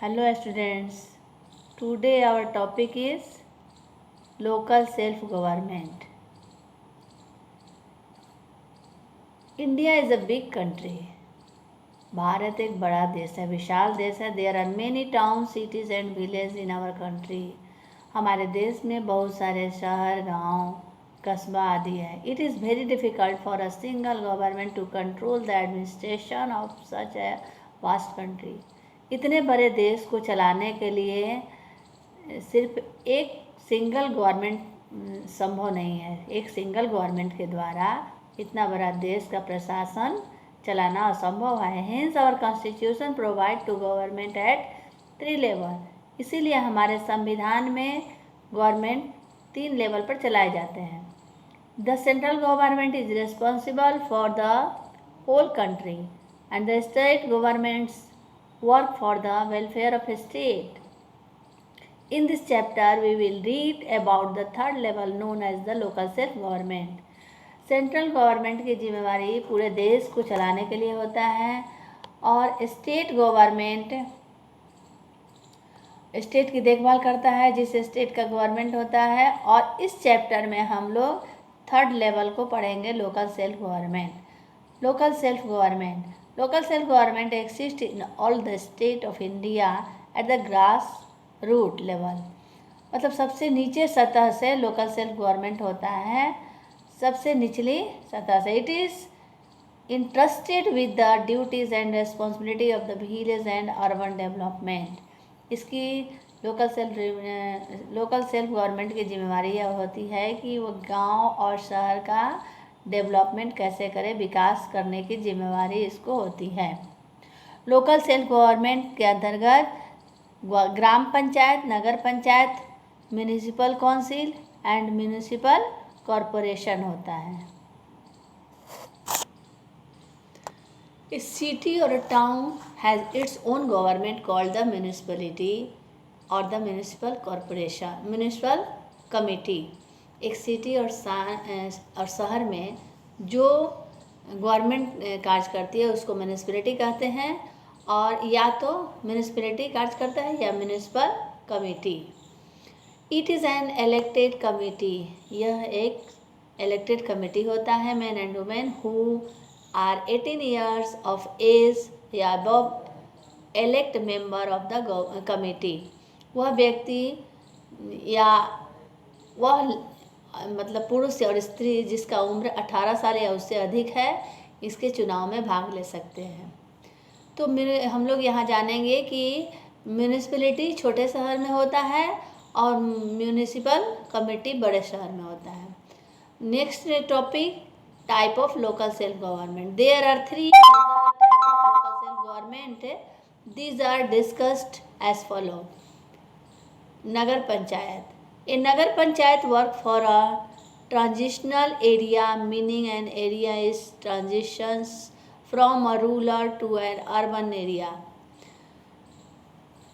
Hello students, today our topic is local self-government. India is a big country. Bharat एक बड़ा देश है, विशाल देश है. There are many towns, cities and villages in our country. हमारे देश में बहुत सारे शहर, गांव, कस्बा आदि है. It is very difficult for a single government to control the administration of such a vast country. इतने बड़े देश को चलाने के लिए सिर्फ एक सिंगल गवर्नमेंट संभव नहीं है. एक सिंगल गवर्नमेंट के द्वारा इतना बड़ा देश का प्रशासन चलाना असंभव है. Hence our constitution provide to government at 3 level. इसीलिए हमारे संविधान में गवर्नमेंट 3 लेवल पर चलाए जाते हैं. The central government is responsible for the whole country and the state governments work for the welfare of a state. In this chapter, we will read about the third level known as the local self-government. Central government की जिम्मेवारी पूरे देश को चलाने के लिए होता है और स्टेट गवर्नमेंट स्टेट की देखभाल करता है, जिस स्टेट का गवर्नमेंट होता है. और इस चैप्टर में हम लोग थर्ड लेवल को पढ़ेंगे, local self government. Local self government Local self-government exists in all the state of India at the grass root level. मतलब सबसे नीचे सतह से लोकल सेल्फ गवर्नमेंट होता है, सबसे निचली सतह से. It is interested with the duties and responsibility of the village and urban development. इसकी लोकल सेल्फ गवर्नमेंट की जिम्मेवारी यह होती है कि वो गांव और शहर का डेवलपमेंट कैसे करें, विकास करने की जिम्मेवारी इसको होती है. लोकल सेल्फ गवर्नमेंट के अंतर्गत ग्राम पंचायत, नगर panchayat, municipal council and municipal corporation होता है. ए सिटी और a town has its own government called the municipality और the municipal corporation, municipal committee. एक सिटी और शहर में जो गवर्नमेंट कार्य करती है उसको म्यूनिसिपैलिटी कहते हैं, और या तो म्यूनिसिपैलिटी कार्य करता है या municipal committee. It is an elected committee. यह एक इलेक्टेड कमेटी होता है, man and women who are 18 years of age या above elect member of the committee. वह व्यक्ति या वह मतलब पुरुष और स्त्री जिसका उम्र 18 साल या उससे अधिक है, इसके चुनाव में भाग ले सकते हैं. तो हम लोग यहाँ जानेंगे कि म्यूनिसिपैलिटी छोटे शहर में होता है और म्यूनिसिपल कमेटी बड़े शहर में होता है. Next topic, type of local self government. There are 3 type of local self government. These are discussed as follow. Nagar Panchayat. A Nagar Panchayat work for a transitional area, meaning an area is transitions from a rural to an urban area.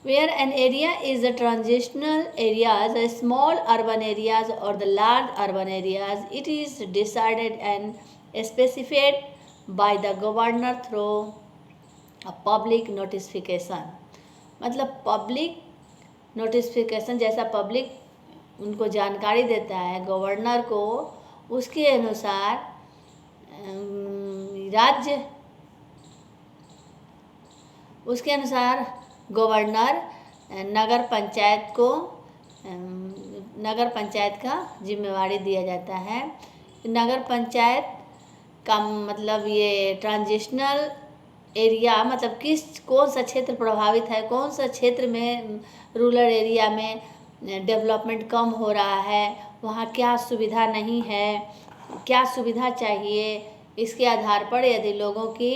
Where an area is a transitional areas, a small urban areas or the large urban areas, it is decided and specified by the governor through a public notification. मतलब public notification, जैसा public उनको जानकारी देता है governor को, उसके अनुसार governor नगर पंचायत का जिम्मेवारी दिया जाता है. नगर पंचायत का मतलब ये ट्रांजिशनल एरिया, मतलब कौन सा क्षेत्र प्रभावित है, कौन सा क्षेत्र में रूरल एरिया में डेवलपमेंट कम हो रहा है, वहाँ क्या सुविधा नहीं है, क्या सुविधा चाहिए, इसके आधार पर यदि लोगों की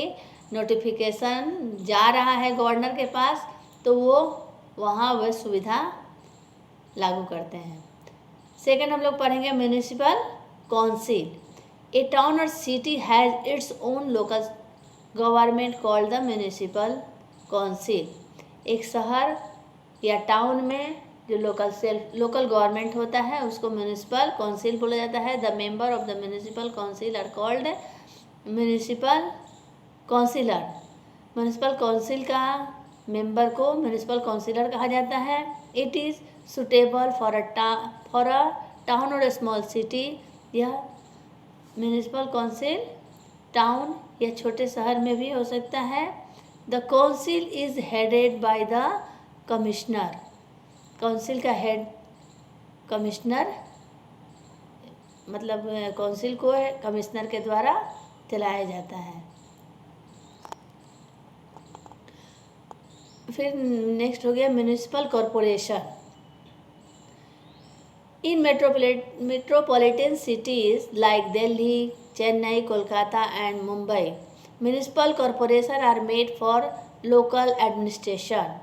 नोटिफिकेशन जा रहा है गवर्नर के पास तो वो वहाँ वह सुविधा लागू करते हैं. सेकंड हम लोग पढ़ेंगे म्यूनिसिपल काउंसिल. ए टाउन और city has its own local government called the municipal council. एक शहर या टाउन में जो लोकल गवर्नमेंट होता है उसको म्यूनिसिपल काउंसिल बोला जाता है. The member of the municipal council are called municipal councillor. Municipal council का मेंबर को म्यूनिसिपल काउंसिलर कहा जाता है। It is suitable for a town और स्मॉल सिटी। यह म्यूनिसिपल काउंसिल टाउन या छोटे शहर में भी हो सकता है। The council is headed by the commissioner. Council का हेड कमिश्नर, मतलब काउंसिल को कमिश्नर के द्वारा चलाया जाता है। फिर नेक्स्ट हो गया municipal corporation. In metropolitan cities like Delhi, Chennai, Kolkata and Mumbai, municipal corporation are made for local administration.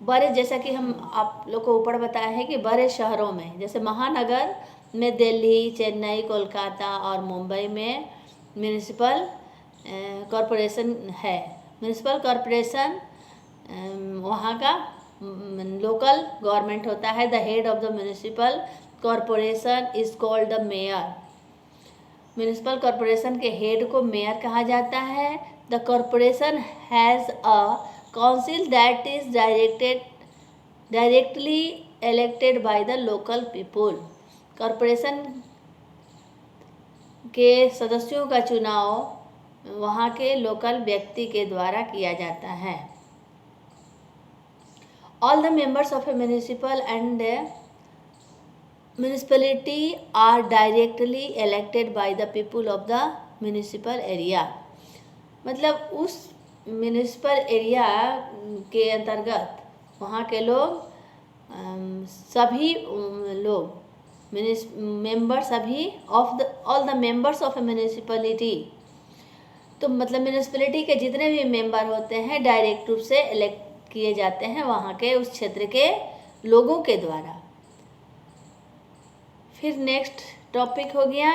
बड़े, जैसा कि हम आप लोग को ऊपर बताया है कि बड़े शहरों में, जैसे महानगर में दिल्ली, चेन्नई, कोलकाता और मुंबई में म्यूनिसिपल कॉरपोरेशन है। म्यूनिसिपल कॉरपोरेशन वहाँ का लोकल गवर्नमेंट होता है। The head of the municipal corporation is called the mayor. Municipal corporation के हेड को मेयर कहा जाता है। The corporation has a council that is directly elected by the local people। Corporation के सदस्यों का चुनाव वहाँ के लोकल व्यक्ति के द्वारा किया जाता है। All the members of a municipal and municipality are directly elected by the people of the municipal area। मतलब उस म्यूनिसिपल एरिया के अंतर्गत वहाँ के लोग सभी लोग मेंबर सभी all the members of A municipality, तो मतलब म्यूनिसिपलिटी के जितने भी मेंबर होते हैं डायरेक्ट रूप से इलेक्ट किए जाते हैं वहाँ के उस क्षेत्र के लोगों के द्वारा। फिर नेक्स्ट टॉपिक हो गया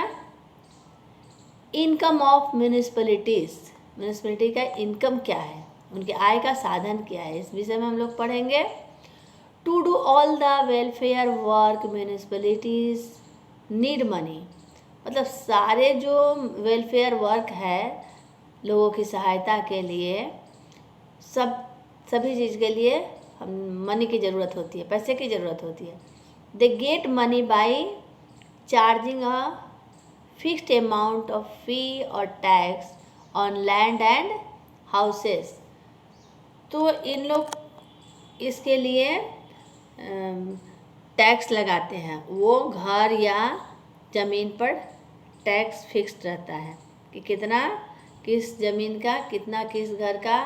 इनकम ऑफ म्यूनिसिपलिटीज़। म्यूनिसिपलिटी का इनकम क्या है, उनके आय का साधन क्या है, इस विषय में हम लोग पढ़ेंगे। To do all the welfare work municipalities need money. मतलब सारे जो वेलफेयर वर्क है लोगों की सहायता के लिए, सभी चीज़ के लिए मनी की ज़रूरत होती है, पैसे की ज़रूरत होती है। They get money by charging a fixed amount of fee और tax on land and houses. तो इन लोग इसके लिए टैक्स लगाते हैं। वो घर या ज़मीन पर टैक्स फिक्स्ड रहता है कि कितना किस ज़मीन का, कितना किस घर का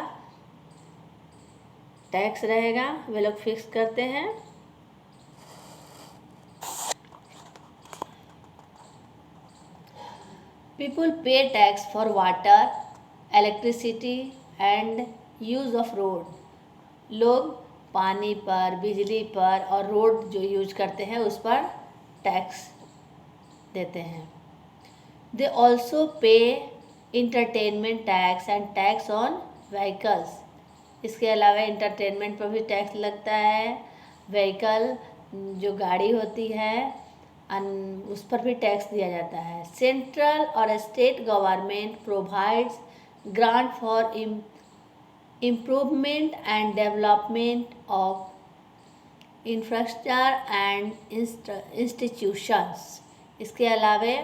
टैक्स रहेगा, वे लोग फिक्स करते हैं। पीपल पे tax for water, electricity and use of road. लोग पानी पर, बिजली पर और रोड जो यूज करते हैं उस पर टैक्स देते हैं। दे ऑल्सो पे entertainment tax and tax on vehicles. इसके अलावा इंटरटेनमेंट पर भी टैक्स लगता है। व्हीकल जो गाड़ी होती है उस पर भी टैक्स दिया जाता है। सेंट्रल और state government provides grant for improvement and development of infrastructure and institutions. इसके अलावा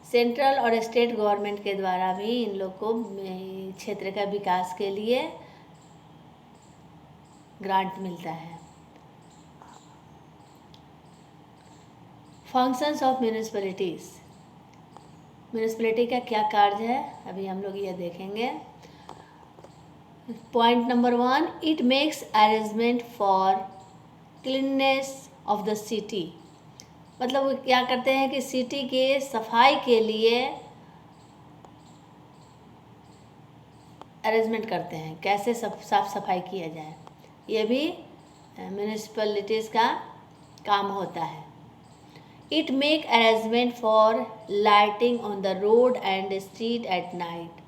सेंट्रल और स्टेट गवर्नमेंट के द्वारा भी इन लोग को क्षेत्र का विकास के लिए ग्रांट मिलता है। Functions of म्यूनिसिपलिटीज़। म्यूनिसिपलिटी का क्या कार्य है अभी हम लोग ये देखेंगे। Point number 1, it makes arrangement for cleanness of the city. मतलब वो क्या करते हैं कि सिटी के सफाई के लिए अरेंजमेंट करते हैं, कैसे साफ सफाई किया जाए, ये भी म्यूनिसिपलिटीज़ का काम होता है। It make arrangement for lighting on the road and street at night.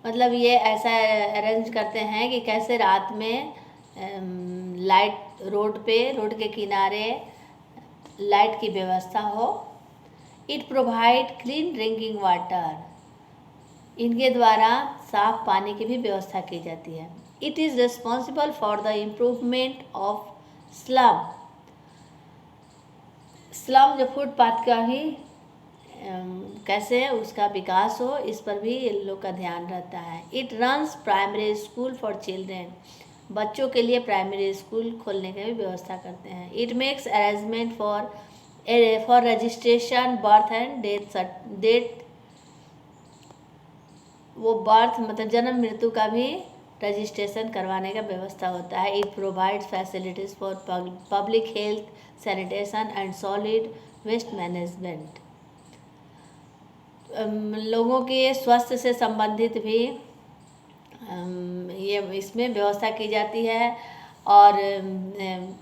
मतलब ये ऐसा अरेंज करते हैं कि कैसे रात में लाइट रोड के किनारे लाइट की व्यवस्था हो। It provide clean drinking water. इनके द्वारा साफ पानी की भी व्यवस्था की जाती है। It is responsible for the improvement of slum. Slum जो फुटपाथ का भी कैसे उसका विकास हो, इस पर भी इन लोग का ध्यान रहता है. It runs primary school for children. बच्चों के लिए प्राइमरी स्कूल खोलने की भी व्यवस्था करते हैं. It makes arrangement for registration birth and death. वो बर्थ मतलब जन्म मृत्यु का भी रजिस्ट्रेशन करवाने का व्यवस्था होता है. It provides facilities for public health, sanitation and solid waste management. लोगों के स्वास्थ्य से संबंधित भी ये इसमें व्यवस्था की जाती है. और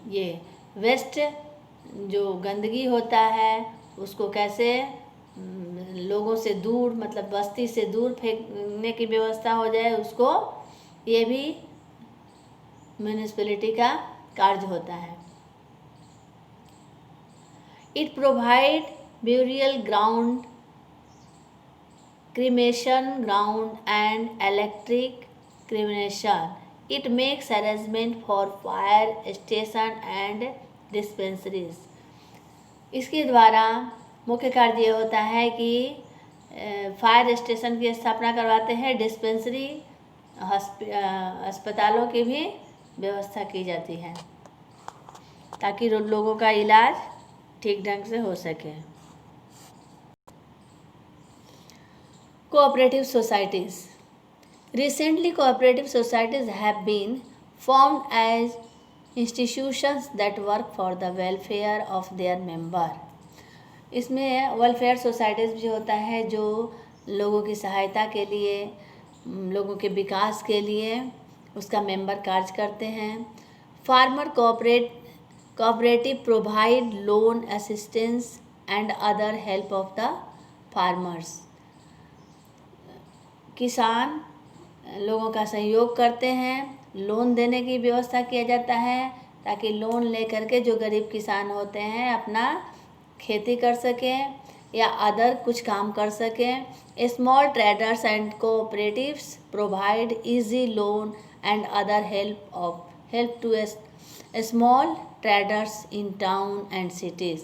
ये वेस्ट जो गंदगी होता है उसको कैसे लोगों से दूर मतलब बस्ती से दूर फेंकने की व्यवस्था हो जाए, उसको ये भी म्यूनिसिपैलिटी का कार्य होता है. It provide burial ground, cremation ground and electric cremation. It makes arrangement for fire station and dispensaries. इसके द्वारा मुख्य कार्य ये होता है कि फायर स्टेशन की स्थापना करवाते हैं. डिस्पेंसरी अस्पतालों की भी व्यवस्था की जाती है ताकि लोगों का इलाज ठीक ढंग से हो सके. Cooperative societies. Recently, cooperative societies have been formed as institutions that work for the welfare of their member. इसमें वेलफेयर सोसाइटीज़ भी होता है जो लोगों की सहायता के लिए, लोगों के विकास के लिए उसका मेंबर कार्य करते हैं. Farmer cooperative provide loan assistance and other help of the farmers. किसान लोगों का सहयोग करते हैं. लोन देने की व्यवस्था किया जाता है ताकि लोन लेकर के जो गरीब किसान होते हैं अपना खेती कर सकें या अदर कुछ काम कर सकें. Small traders and cooperatives provide easy loan and other help to small traders in town and cities.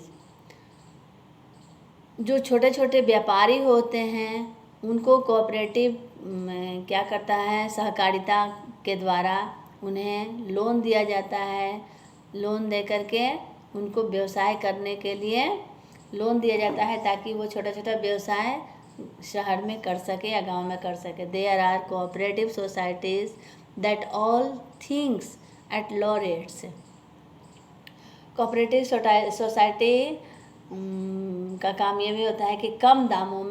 जो छोटे छोटे व्यापारी होते हैं उनको कोऑपरेटिव क्या करता है, सहकारिता के द्वारा उन्हें लोन दिया जाता है. लोन दे करके उनको व्यवसाय करने के लिए लोन दिया जाता है ताकि वो छोटा छोटा व्यवसाय शहर में कर सके या गांव में कर सके. There are cooperative societies that all things at low rates. Cooperative society का काम ये भी होता है कि कम दामों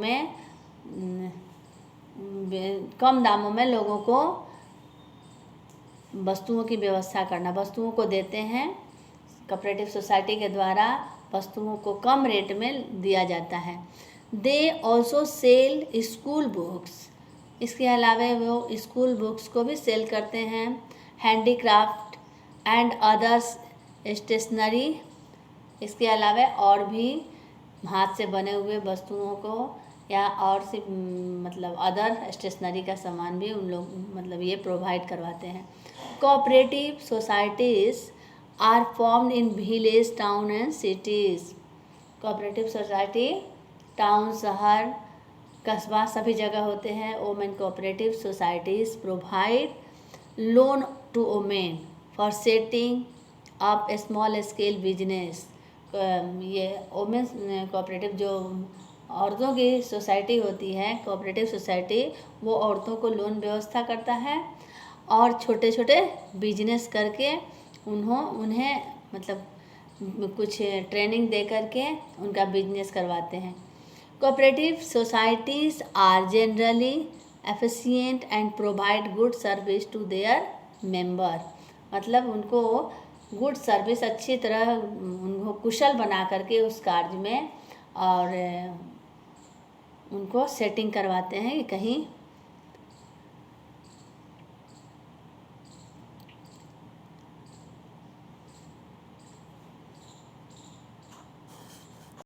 में लोगों को वस्तुओं की व्यवस्था करना. वस्तुओं को देते हैं कोऑपरेटिव सोसाइटी के द्वारा, वस्तुओं को कम रेट में दिया जाता है. They also sell school books. इसके अलावा वो स्कूल बुक्स को भी सेल करते हैं. Handicraft and others stationery. इसके अलावा और भी हाथ से बने हुए वस्तुओं को या और से मतलब अदर स्टेशनरी का सामान भी उन लोग मतलब ये प्रोवाइड करवाते हैं. Cooperative societies are formed in village, town and cities. Cooperative society town, शहर, कस्बा सभी जगह होते हैं. Women cooperative societies provide loan to women for setting up small scale business. ये वोमेन कोऑपरेटिव जो औरतों की सोसाइटी होती है, कोऑपरेटिव सोसाइटी, वो औरतों को लोन व्यवस्था करता है और छोटे छोटे बिजनेस करके उन्हें मतलब कुछ ट्रेनिंग दे करके उनका बिजनेस करवाते हैं. Cooperative societies are generally efficient and provide good service to their member. मतलब उनको गुड सर्विस अच्छी तरह उनको कुशल बना करके उस कार्य में और उनको सेटिंग करवाते हैं कि कहीं